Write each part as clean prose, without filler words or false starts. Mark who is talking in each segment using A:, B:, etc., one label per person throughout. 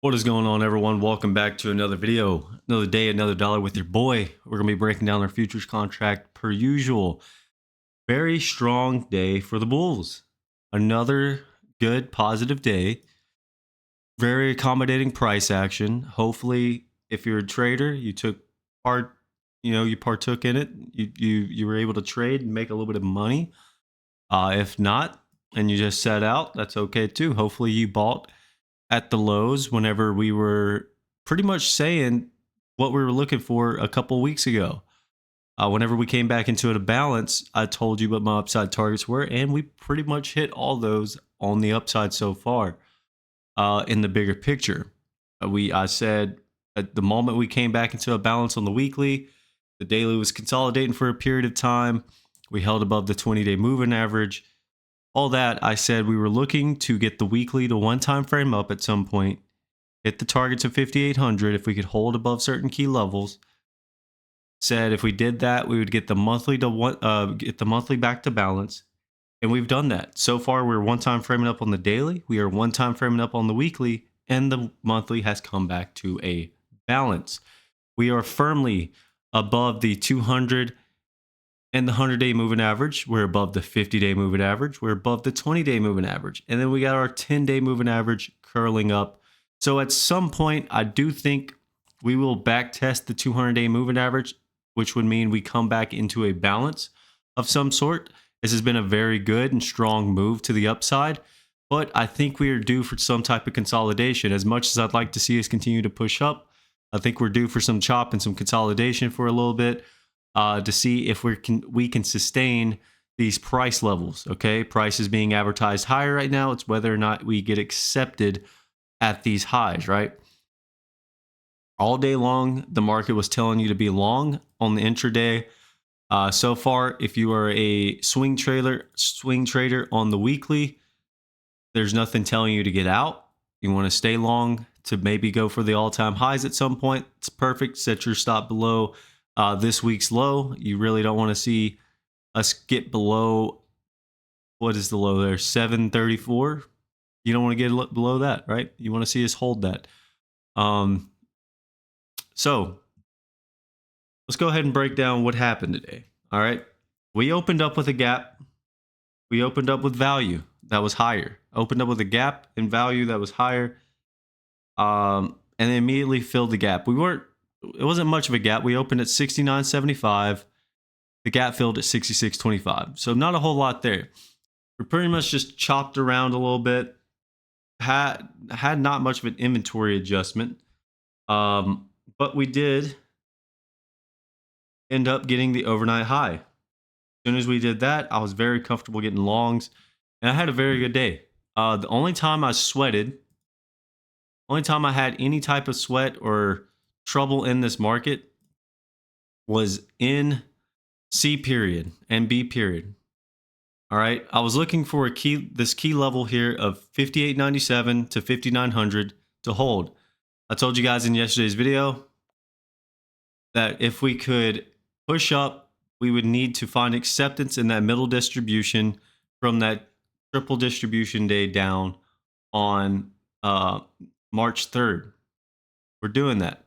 A: What is going on, everyone? Welcome back to another video. Another day, another dollar with your boy. We're going to be breaking down our futures contract per usual. Very strong day for the Bulls. Another good, positive day. Very accommodating price action. Hopefully, if you're a trader, you took part, you partook in it. You were able to trade and make a little bit of money. If not, and you just set out, that's okay too. Hopefully, you bought at the lows whenever we were pretty much saying what we were looking for a couple weeks ago. Whenever we came back into a balance, I told you what my upside targets were, and we pretty much hit all those on the upside so far. In the bigger picture, I said at the moment we came back into a balance on the weekly, the daily was consolidating for a period of time. We held above the 20-day moving average. All that, I said we were looking to get the weekly to one time frame up at some point, hit the targets of 5,800 if we could hold above certain key levels. Said if we did that, we would get the monthly back to balance, and we've done that. So far, we're one time framing up on the daily, we are one time framing up on the weekly, and the monthly has come back to a balance. We are firmly above the 200 and the 100-day moving average. We're above the 50-day moving average. We're above the 20-day moving average. And then we got our 10-day moving average curling up. So at some point, I do think we will back test the 200-day moving average, which would mean we come back into a balance of some sort. This has been a very good and strong move to the upside, but I think we are due for some type of consolidation. As much as I'd like to see us continue to push up, I think we're due for some chop and some consolidation for a little bit. To see if we can sustain these price levels. Okay, price is being advertised higher right now. It's whether or not we get accepted at these highs. Right, all day long, the market was telling you to be long on the intraday. So far, if you are a swing trader on the weekly, there's nothing telling you to get out. You want to stay long to maybe go for the all-time highs at some point. It's perfect. Set your stop below this week's low. You really don't want to see us get below, what is the low there? 734. You don't want to get below that, right? You want to see us hold that. So let's go ahead and break down what happened today. All right. We opened up with a gap. We opened up with value that was higher. Opened up with a gap in value that was higher. And then immediately filled the gap. It wasn't much of a gap. We opened at 69.75. The gap filled at 66.25. So not a whole lot there. We pretty much just chopped around a little bit. Had not much of an inventory adjustment. But we did end up getting the overnight high. As soon as we did that, I was very comfortable getting longs, and I had a very good day. The only time I sweated, only time I had any type of sweat or trouble in this market was in C period and B period. All right, I was looking for this key level here of 58.97 to 5900 to hold. I told you guys in yesterday's video that if we could push up, we would need to find acceptance in that middle distribution from that triple distribution day down on March 3rd. We're doing that.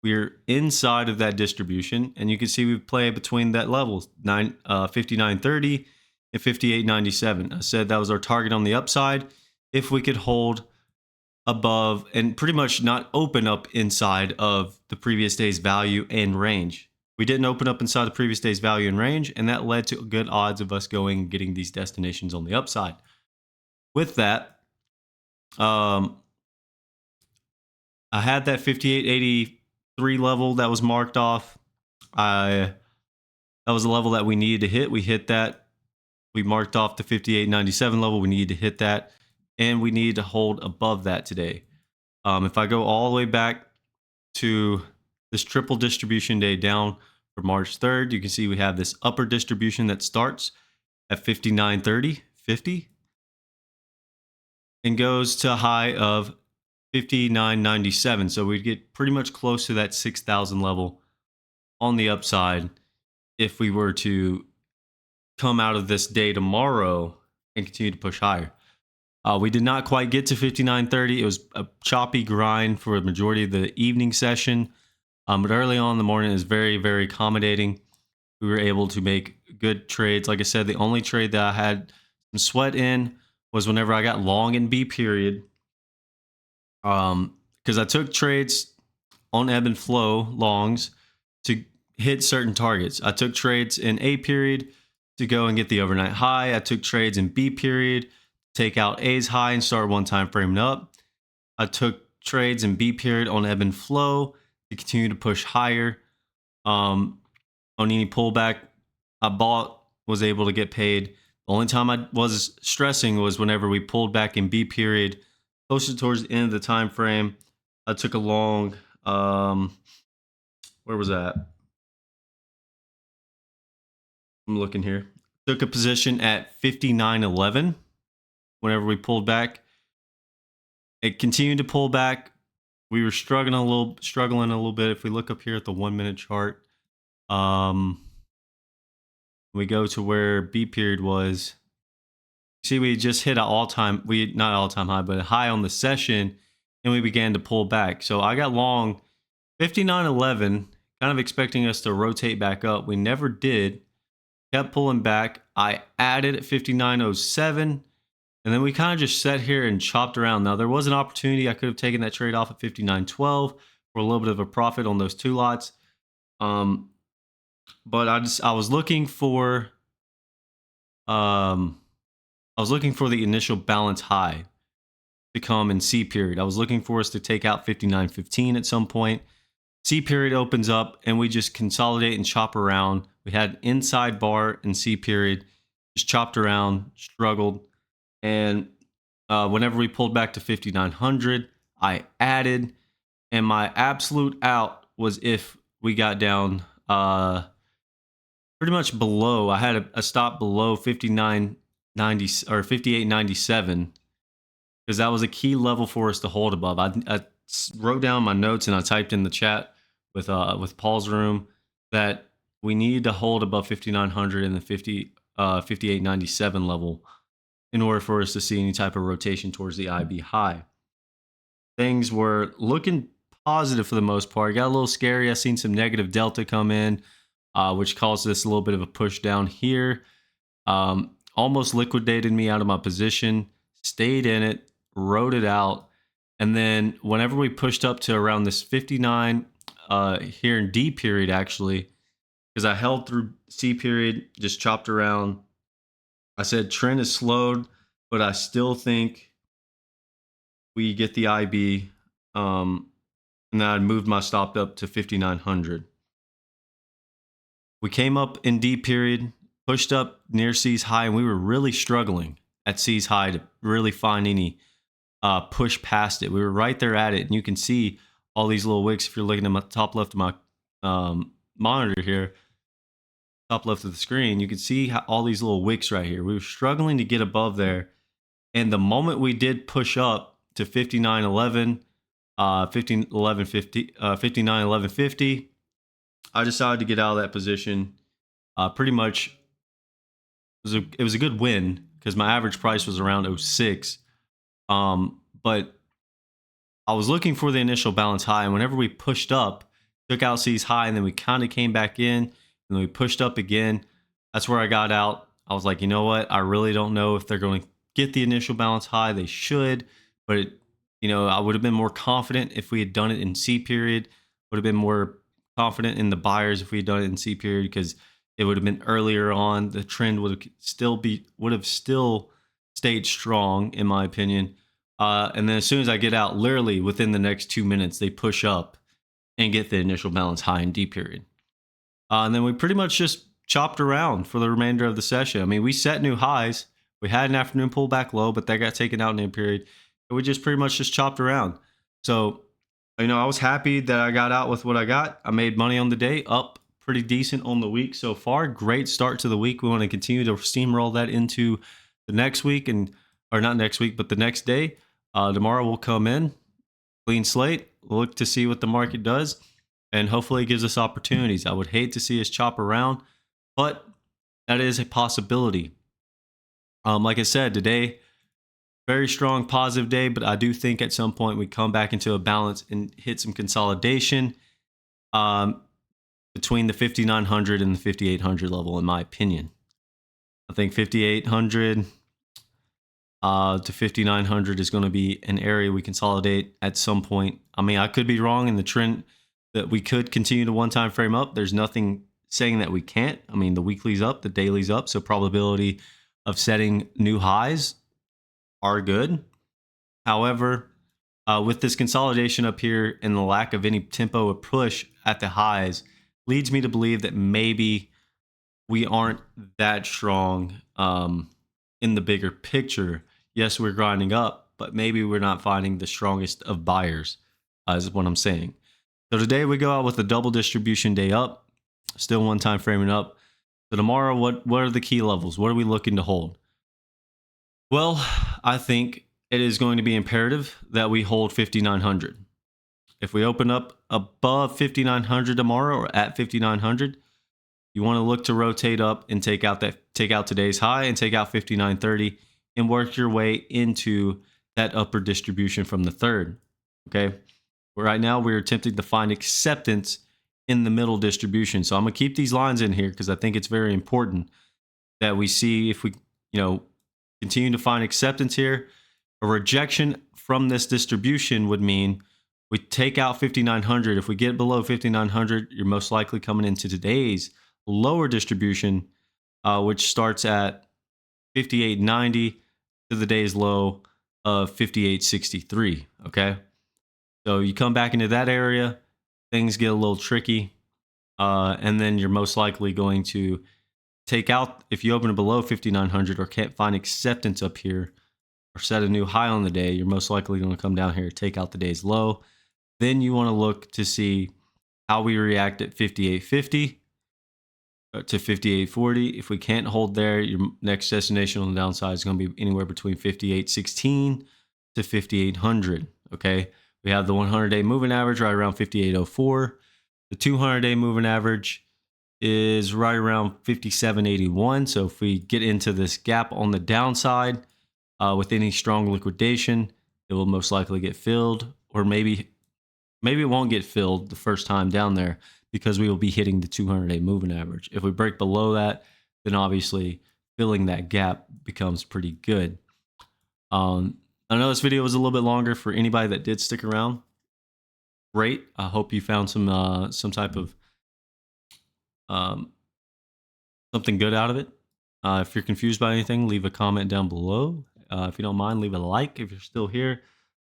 A: We're inside of that distribution, and you can see we play between that levels, 59.30 and 58.97. I said that was our target on the upside. If we could hold above and pretty much not open up inside of the previous day's value and range. We didn't open up inside the previous day's value and range, and that led to good odds of us going and getting these destinations on the upside. With that, I had that 58.83 level that was marked off. That was a level that we needed to hit. We hit that. We marked off the 58.97 level. We needed to hit that, and we need to hold above that today. If I go all the way back to this triple distribution day down for March 3rd, you can see we have this upper distribution that starts at 59.30, 50, and goes to a high of 59.97. So we'd get pretty much close to that 6,000 level on the upside if we were to come out of this day tomorrow and continue to push higher. We did not quite get to 59.30. It was a choppy grind for the majority of the evening session. But early on in the morning, it was very, very accommodating. We were able to make good trades. Like I said, the only trade that I had some sweat in was whenever I got long in B period. Because I took trades on ebb and flow longs to hit certain targets. I took trades in A period to go and get the overnight high. I took trades in B period, take out A's high and start one time framing up. I took trades in B period on ebb and flow to continue to push higher. On any pullback I bought, was able to get paid. The only time I was stressing was whenever we pulled back in B period, closer towards the end of the time frame. I took a long, where was that? I'm looking here. Took a position at 59.11 whenever we pulled back. It continued to pull back. We were struggling a little bit. If we look up here at the 1 minute chart, we go to where B period was. See, we just hit an not all-time high, but a high on the session, and we began to pull back. So I got long 59.11, kind of expecting us to rotate back up. We never did. Kept pulling back. I added at 59.07, and then we kind of just sat here and chopped around. Now, there was an opportunity. I could have taken that trade off at 59.12 for a little bit of a profit on those two lots. But I was looking for the initial balance high to come in C period. I was looking for us to take out 59.15 at some point. C period opens up and we just consolidate and chop around. We had inside bar in C period, just chopped around, struggled. And whenever we pulled back to 5,900, I added, and my absolute out was if we got down pretty much below. I had a stop below 59.90 or 58.97 because that was a key level for us to hold above. I wrote down my notes and I typed in the chat with Paul's room that we needed to hold above 5,900 and the 58.97 level in order for us to see any type of rotation towards the IB high. Things were looking positive for the most part. Got a little scary. I seen some negative delta come in, which caused this a little bit of a push down here. Almost liquidated me out of my position. Stayed in it, rode it out, and then whenever we pushed up to around this 59 here in D period, actually, because I held through C period, just chopped around. I said trend is slowed, but I still think we get the IB. And then I moved my stop up to 5,900. We came up in D period, pushed up near C's high, and we were really struggling at C's high to really find any push past it. We were right there at it, and you can see all these little wicks if you're looking at my top left of my monitor here, top left of the screen. You can see all these little wicks right here. We were struggling to get above there, and the moment we did push up to 59.11, 59.1150, I decided to get out of that position. Pretty much, it was a good win because my average price was around 06. But I was looking for the initial balance high, and whenever we pushed up, took out C's high, and then we kind of came back in, and then we pushed up again. That's where I got out. I was like, you know what? I really don't know if they're going to get the initial balance high. They should, but I would have been more confident if we had done it in C period. Would have been more confident in the buyers if we had done it in C period because it would have been earlier on. The trend would have still stayed strong, in my opinion. And then as soon as I get out, literally within the next 2 minutes, they push up and get the initial balance high in D period. And then we pretty much just chopped around for the remainder of the session. I mean, we set new highs. We had an afternoon pullback low, but that got taken out in A period. And we just pretty much just chopped around. So, I was happy that I got out with what I got. I made money on the day, up pretty decent on the week so far. Great start to the week. We want to continue to steamroll that into the next week, or not next week, but the next day. Tomorrow we'll come in, clean slate, look to see what the market does, and hopefully it gives us opportunities. I would hate to see us chop around, but that is a possibility. Like I said, today Very strong positive day, but I do think at some point we come back into a balance and hit some consolidation um, between the 5,900 and the 5,800 level, in my opinion. I think 5,800 to 5,900 is going to be an area we consolidate at some point. I mean, I could be wrong in the trend that we could continue to one-time frame up. There's nothing saying that we can't. I mean, the weekly's up, the daily's up, so probability of setting new highs are good. However, with this consolidation up here and the lack of any tempo or push at the highs, leads me to believe that maybe we aren't that strong in the bigger picture. Yes, we're grinding up, but maybe we're not finding the strongest of buyers, is what I'm saying. So today we go out with a double distribution day up, still one time framing up. So tomorrow, what are the key levels? What are we looking to hold? Well, I think it is going to be imperative that we hold 5,900. If we open up above 5,900 tomorrow or at 5,900, you want to look to rotate up and take out today's high and take out 5,930 and work your way into that upper distribution from the third. Okay. Right now we're attempting to find acceptance in the middle distribution. So I'm going to keep these lines in here because I think it's very important that we see if we, continue to find acceptance here. A rejection from this distribution would mean we take out 5,900. If we get below 5,900, you're most likely coming into today's lower distribution, which starts at 58.90 to the day's low of 58.63. Okay. So you come back into that area, things get a little tricky. And then you're most likely going to take out, if you open it below 5,900 or can't find acceptance up here or set a new high on the day, you're most likely going to come down here, take out the day's low. Then you want to look to see how we react at 58.50 to 58.40. If we can't hold there, your next destination on the downside is going to be anywhere between 58.16 to 5,800. Okay. We have the 100-day moving average right around 58.04. The 200-day moving average is right around 57.81. So if we get into this gap on the downside with any strong liquidation, it will most likely get filled, or maybe it won't get filled the first time down there because we will be hitting the 200-day moving average. If we break below that, then obviously filling that gap becomes pretty good. I know this video was a little bit longer. For anybody that did stick around, great. I hope you found some type of something good out of it. If you're confused by anything, leave a comment down below. If you don't mind, leave a like if you're still here.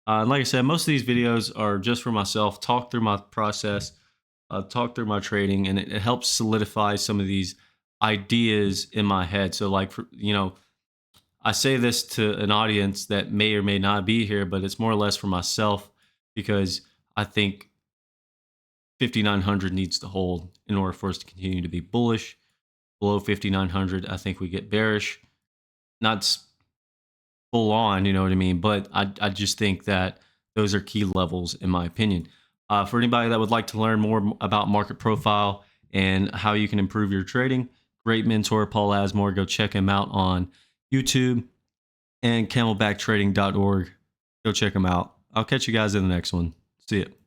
A: And like I said, most of these videos are just for myself, talk through my process, talk through my trading, and it helps solidify some of these ideas in my head. So like, I say this to an audience that may or may not be here, but it's more or less for myself because I think 5,900 needs to hold in order for us to continue to be bullish. Below 5,900, I think we get bearish. Not full on, you know what I mean? But I just think that those are key levels in my opinion. For anybody that would like to learn more about market profile and how you can improve your trading, great mentor, Paul Asmore. Go check him out on YouTube and camelbacktrading.org. Go check him out. I'll catch you guys in the next one. See ya.